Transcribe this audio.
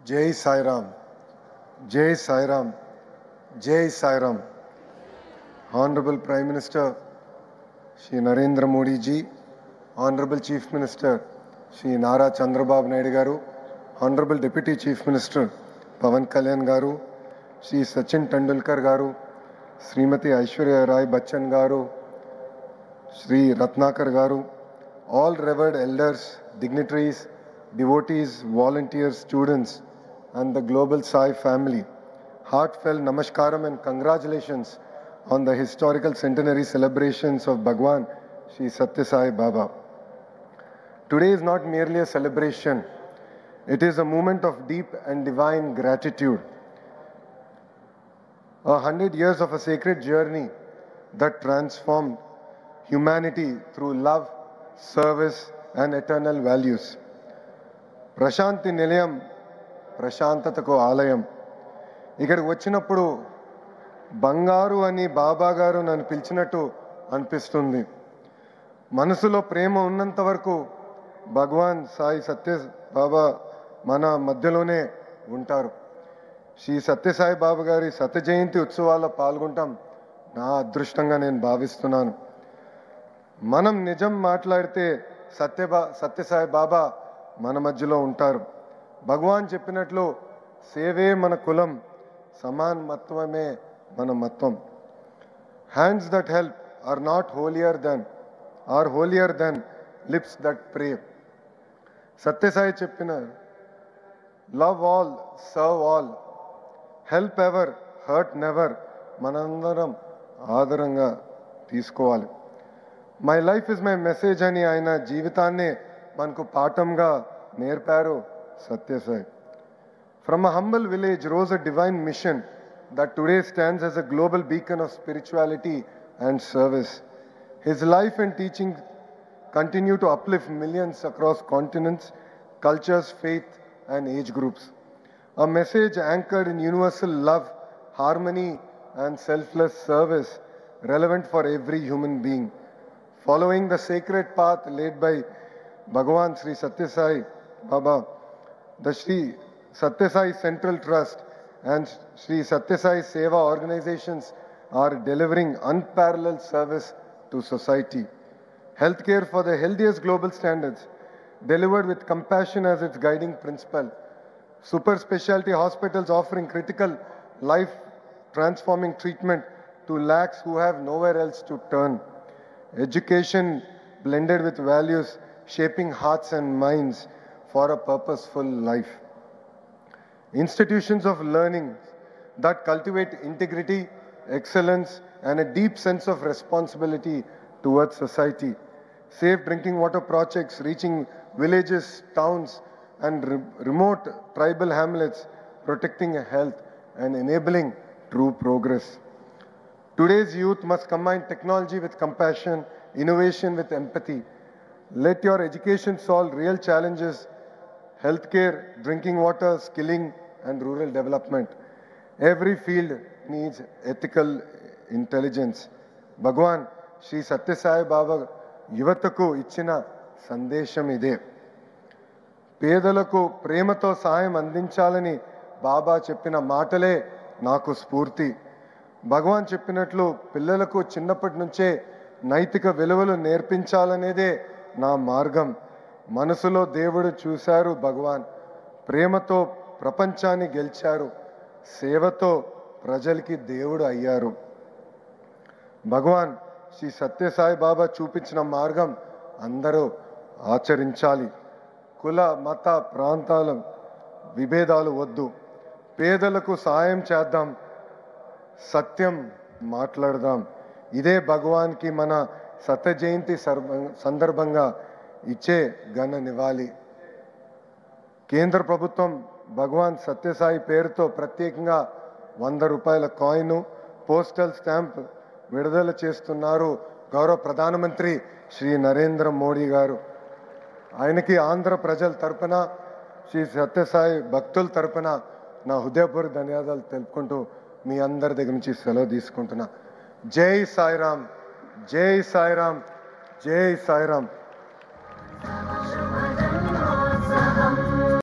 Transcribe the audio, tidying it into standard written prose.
Jai Sai Ram, Jai Sai Ram, Jai Sai Ram. Honorable Prime Minister Shri Narendra Modi ji, Honorable Chief Minister Shri Nara Chandrababu Naidu Garu, Honorable Deputy Chief Minister Pawan Kalyan Garu, Shri Sachin Tendulkar Garu, Srimati Aishwarya Rai Bachchan Garu, Shri Ratnakar Garu, all revered elders, dignitaries, devotees, volunteers, students, and the Global Sai family. Heartfelt namaskaram and congratulations on the historical centenary celebrations of Bhagwan Shri Satya Sai Baba. Today is not merely a celebration, it is a moment of deep and divine gratitude. 100 years of a sacred journey that transformed humanity through love, service, and eternal values. Prashanti Nilayam, Prashantatako Alayam. ఇక్కడికి వచ్చినప్పుడు బంగారు అని బాబా గారు నన్ను పిలిచినట్టు అనిపిస్తుంది. మనసులో ప్రేమ ఉన్నంత వరకు భగవాన్ సాయి సత్య బాబా మన మధ్యలోనే ఉంటారు. శ్రీ సత్యసాయి బాబా గారి శత జయంతి ఉత్సవాల్లో పాల్గొనటం నా అదృష్టంగా నేను భావిస్తున్నాను. మనం నిజం మాట్లాడితే సత్యసాయి బాబా మన మధ్యలో ఉంటారు. భగవాన్ చెప్పినట్లు సేవే మన కులం, సమాన్ మత్వమే మన మత్వం. Hands that help are not holier than lips that pray. Sathya Sai చెప్పిన love all, serve all, help ever, hurt never మనందరం ఆదరంగా తీసుకోవాలి. My life is my message అని ఆయన జీవితాన్నే మనకు పాఠంగా నేర్పారు Sathya Sai. From a humble village rose a divine mission that today stands as a global beacon of spirituality and service. His life and teachings continue to uplift millions across continents, cultures, faith, and age groups. A message anchored in universal love, harmony, and selfless service, relevant for every human being. Following the sacred path laid by Bhagavan Sri Satya Sai Baba, the Sri Satya Sai Central Trust and Sri Satya Sai Seva organizations are delivering unparalleled service to society. Healthcare for the healthiest global standards, delivered with compassion as its guiding principle. Super specialty hospitals offering critical life-transforming treatment to lakhs who have nowhere else to turn. Education blended with values, shaping hearts and minds for a purposeful life. Institutions of learning that cultivate integrity, excellence, and a deep sense of responsibility towards society. Safe drinking water projects reaching villages, towns, and remote tribal hamlets, protecting health and enabling true progress. Today's youth must combine technology with compassion, innovation with empathy. Let your education solve real challenges: healthcare, drinking water, skilling, and rural development. Every field needs ethical intelligence. Bhagwan Shri Satya Sai Baba యువతకు ఇచ్చిన సందేశం ఇదే. పేదలకు ప్రేమతో సాయం అందించాలని బాబా చెప్పిన మాటలే నాకు స్ఫూర్తి. భగవాన్ చెప్పినట్లు పిల్లలకు చిన్నప్పటి నుంచే నైతిక విలువలు నేర్పించాలనేదే నా మార్గం. మనసులో దేవుడు చూశారు భగవాన్, ప్రేమతో ప్రపంచాన్ని గెలిచారు, సేవతో ప్రజలకి దేవుడు అయ్యారు. భగవాన్ శ్రీ సత్యసాయి బాబా చూపించిన మార్గం అందరూ ఆచరించాలి. కుల మత ప్రాంతాల విభేదాలు వద్దు. పేదలకు సాయం చేద్దాం, సత్యం మాట్లాడదాం. ఇదే భగవాన్కి మన శత జయంతి సందర్భంగా ఇచ్చే ఘన నివాళి. కేంద్ర ప్రభుత్వం భగవాన్ సత్యసాయి పేరుతో ప్రత్యేకంగా 100 రూపాయల కాయిన్, పోస్టల్ స్టాంప్ విడుదల చేస్తున్నారు గౌరవ ప్రధానమంత్రి శ్రీ నరేంద్ర మోడీ గారు. ఆయనకి ఆంధ్ర ప్రజల తరపున, శ్రీ సత్యసాయి భక్తుల తరపున నా హృదయపూర్వక ధన్యవాదాలు తెలుపుకుంటూ మీ అందరి దగ్గర నుంచి సెలవు తీసుకుంటున్నా. జై సాయిరామ్, జై సాయిరామ్, జై సాయిరామ్.